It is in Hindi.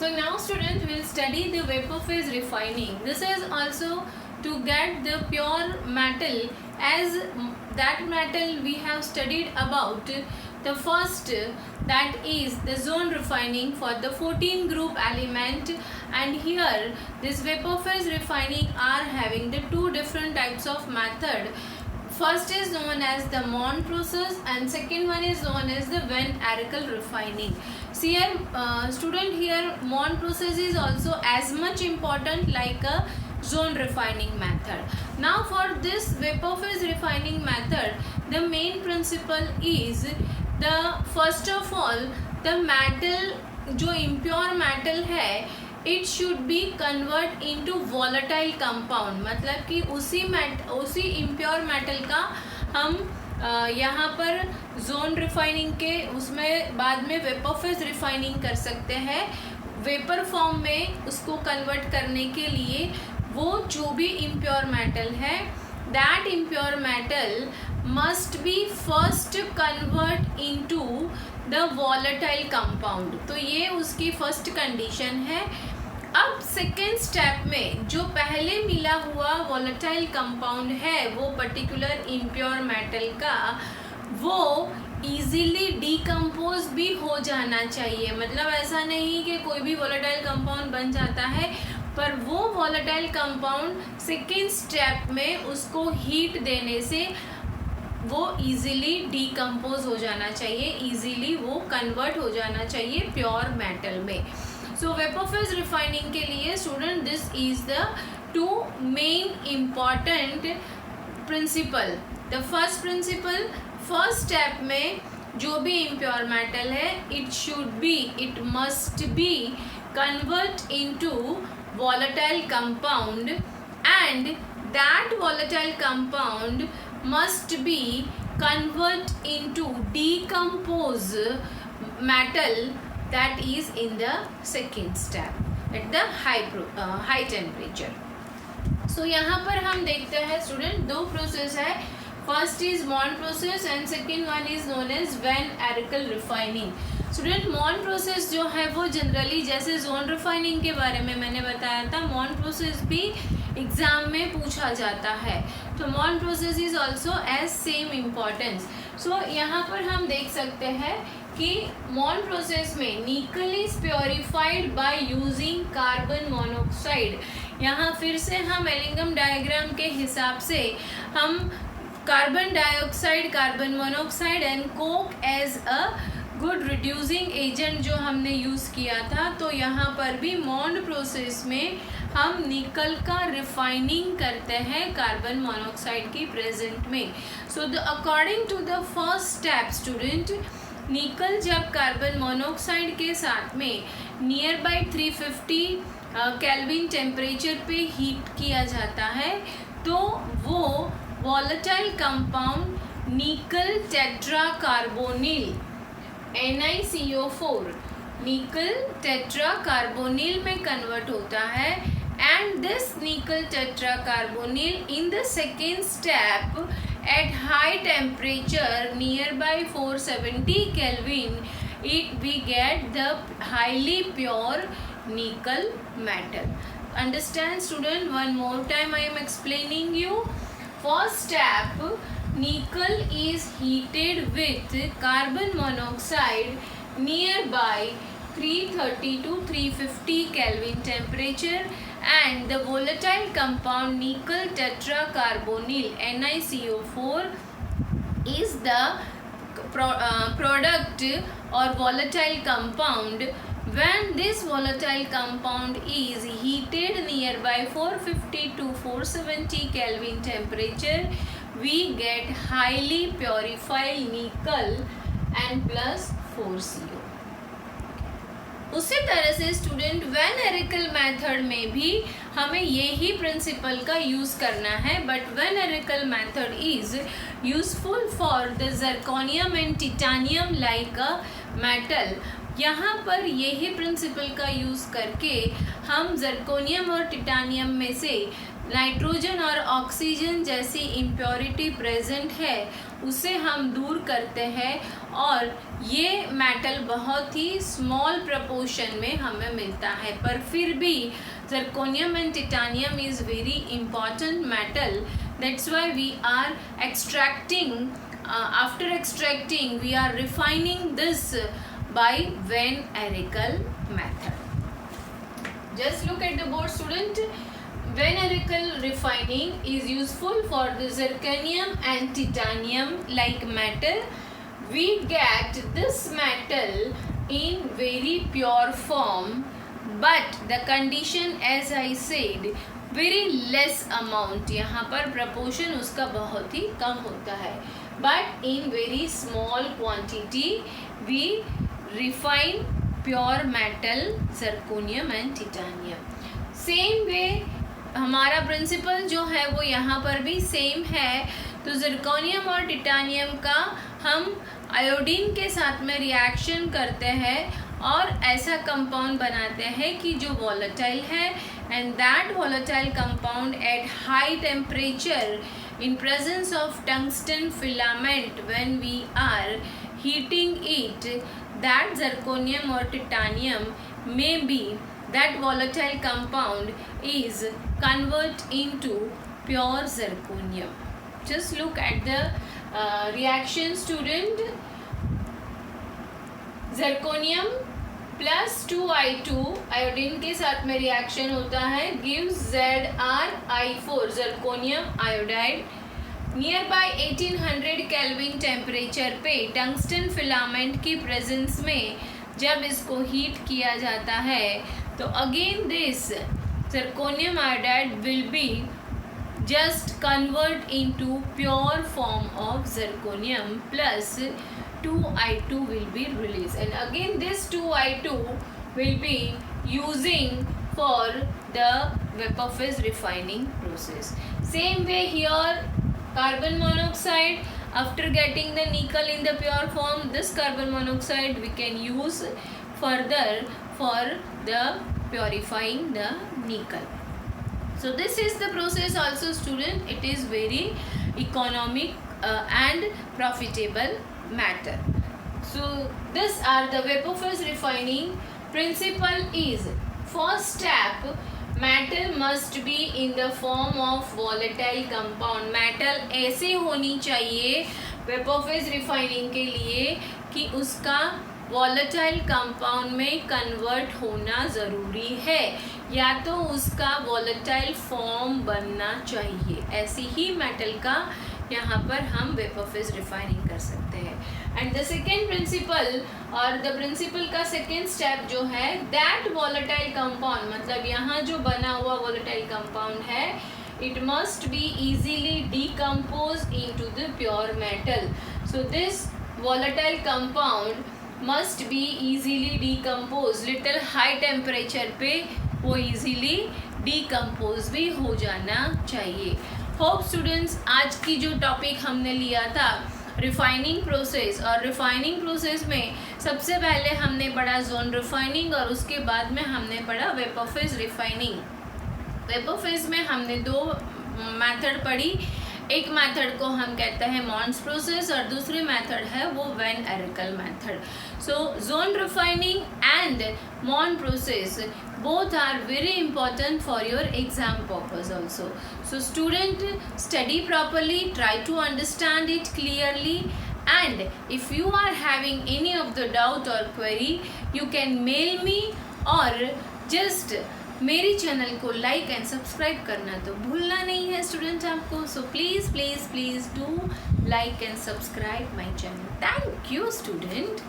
So now students will study the vapor phase refining. This is also to get the pure metal, as that metal we have studied about the first, that is the zone refining for the 14 group element, and here this vapor phase refining are having the two different types of method. First is known as the Mond process and second one is known as the Van Arkel refining. See here student, here Mond process is also as much important like a zone refining method. Now for this vapor phase refining method, the main principle is the first of all the metal जो impure metal है it should be convert into volatile compound, मतलब कि उसी इम्प्योर मेटल का हम यहाँ पर जोन रिफाइनिंग के उसमें बाद में वेपर फेज रिफाइनिंग कर सकते हैं। वेपर फॉर्म में उसको कन्वर्ट करने के लिए वो जो भी इम्प्योर मेटल है that impure metal must be first convert into the volatile compound. तो ये उसकी फर्स्ट कंडीशन है। अब सेकेंड स्टेप में जो पहले मिला हुआ वॉलेटाइल कंपाउंड है वो पर्टिकुलर इम्प्योर मेटल का, वो इजीली डीकम्पोज भी हो जाना चाहिए। मतलब ऐसा नहीं कि कोई भी वॉलेटाइल कंपाउंड बन जाता है, पर वो वॉलेटाइल कंपाउंड सेकेंड स्टेप में उसको हीट देने से वो इजीली डीकम्पोज हो जाना चाहिए, इजीली वो कन्वर्ट हो जाना चाहिए प्योर मेटल में। सो वेपर फेज रिफाइनिंग के लिए student this is the two main important principal. The first principle, first step में जो भी इम्प्योर मेटल है it must be convert into volatile compound and that volatile compound must be convert into decomposed metal that is in the second step at the high temperature. So यहाँ पर हम देखते हैं स्टूडेंट दो प्रोसेस है, first is Mond process and second one is known as van Arkel refining. Student Mond process जो है वो जनरली जैसे जोन रिफाइनिंग के बारे में मैंने बताया था, मॉन्ड प्रोसेस भी एग्जाम में पूछा जाता है, तो Mond process is also as same importance. So यहाँ पर हम देख सकते हैं कि मॉन्ड प्रोसेस में निकल is purified by using carbon monoxide. यहाँ फिर से हम एलिंगम डायग्राम के हिसाब से हम carbon dioxide, carbon monoxide and coke as a good reducing agent जो हमने यूज़ किया था, तो यहाँ पर भी मॉन्ड प्रोसेस में हम निकल का रिफाइनिंग करते हैं कार्बन मोनोऑक्साइड की प्रेजेंट में। So the according to the first step student, nickel जब कार्बन मोनोऑक्साइड के साथ में नियर बाई 350 केल्विन टेम्परेचर पे हीट किया जाता है, तो वो volatile compound nickel tetra carbonyl NiCO4 nickel tetra carbonyl में कन्वर्ट होता है, and this nickel tetra carbonyl in the second step at high temperature nearby 470 kelvin it we get the highly pure nickel metal. Understand student, one more time I am explaining you. First step, nickel is heated with carbon monoxide nearby 330 to 350 Kelvin temperature, and the volatile compound nickel tetracarbonyl NiCO4 is the product or volatile compound. When this volatile compound is heated nearby 450 to 470 Kelvin temperature, we get highly purified nickel and plus 4CO. उसी तरह से स्टूडेंट वैन एरिकल मेथड में भी हमें यही प्रिंसिपल का यूज़ करना है, but van Arkel method is useful for the zirconium and titanium like a metal. यहाँ पर यही प्रिंसिपल का यूज़ करके हम जर्कोनियम और टिटानियम में से नाइट्रोजन और ऑक्सीजन जैसी इम्प्योरिटी प्रेजेंट है उसे हम दूर करते हैं और ये मेटल बहुत ही स्मॉल प्रपोर्शन में हमें मिलता है। पर फिर भी zirconium and titanium is very important metal. That's why we are extracting, after extracting we are refining this by Van Arikel method. Just look at the board, student. Van Arikel refining is useful for the zirconium and titanium like metal. We get this metal in very pure form, but the condition as I said very less amount, यहाँ पर proportion उसका बहुत ही कम होता है, but in very small quantity we refine pure metal zirconium and titanium. Same way हमारा प्रिंसिपल जो है वो यहाँ पर भी सेम है। तो जिरकोनियम और टिटानियम का हम आयोडीन के साथ में रिएक्शन करते हैं और ऐसा कंपाउंड बनाते हैं कि जो वॉलेटाइल है, and that volatile compound eight high temperature in presence of tungsten filament, when we are heating it, that zirconium or titanium may be, that volatile compound is convert into pure zirconium. Just look at the reaction, student. Zirconium plus 2I2 iodine के साथ में रिएक्शन होता है, gives ZrI4 zirconium iodide. Near by 1800 kelvin temperature पे टंगस्टन फिलामेंट की प्रेजेंस में जब इसको हीट किया जाता है तो again this zirconium iodide will be just convert into pure form of zirconium plus 2I2 will be released, and again this 2I2 will be using for the vapor phase refining process. Same way here, carbon monoxide, after getting the nickel in the pure form, this carbon monoxide we can use further for the purifying the nickel. So this is the process also, student. It is very economic and profitable matter. So these are the vapor phase refining. Principle is, first step, metal must be in the form of volatile compound. metal ऐसे होनी चाहिए vapor phase refining के लिए कि उसका volatile compound में convert होना ज़रूरी है, या तो उसका volatile form बनना चाहिए। ऐसी ही metal का यहाँ पर हम vapor phase refining कर सकते हैं। एंड द सेकेंड प्रिंसिपल और द प्रिंसिपल का सेकेंड स्टेप जो है, दैट volatile compound, मतलब यहाँ जो बना हुआ volatile compound है, it must be easily decomposed into the pure metal. So this volatile compound must be easily decomposed. little high temperature पे वो easily decompose भी हो जाना चाहिए। होप स्टूडेंट्स, आज की जो टॉपिक हमने लिया था रिफाइनिंग प्रोसेस, और रिफाइनिंग प्रोसेस में सबसे पहले हमने पढ़ा जोन रिफाइनिंग और उसके बाद में हमने पढ़ा vapour phase refining. Vapour phase में हमने दो मेथड पढ़ी, एक मेथड को हम कहते हैं मॉन्स प्रोसेस और दूसरी मेथड है वो van Arkel method. So zone refining and Mond process both are very important for your exam purpose also. So student, study properly, try to understand it clearly, and if you are having any of the doubt or query, you can mail me or just मेरी चैनल को लाइक एंड सब्सक्राइब करना तो भूलना नहीं है स्टूडेंट आपको। So please please please do like and subscribe my channel. Thank you student.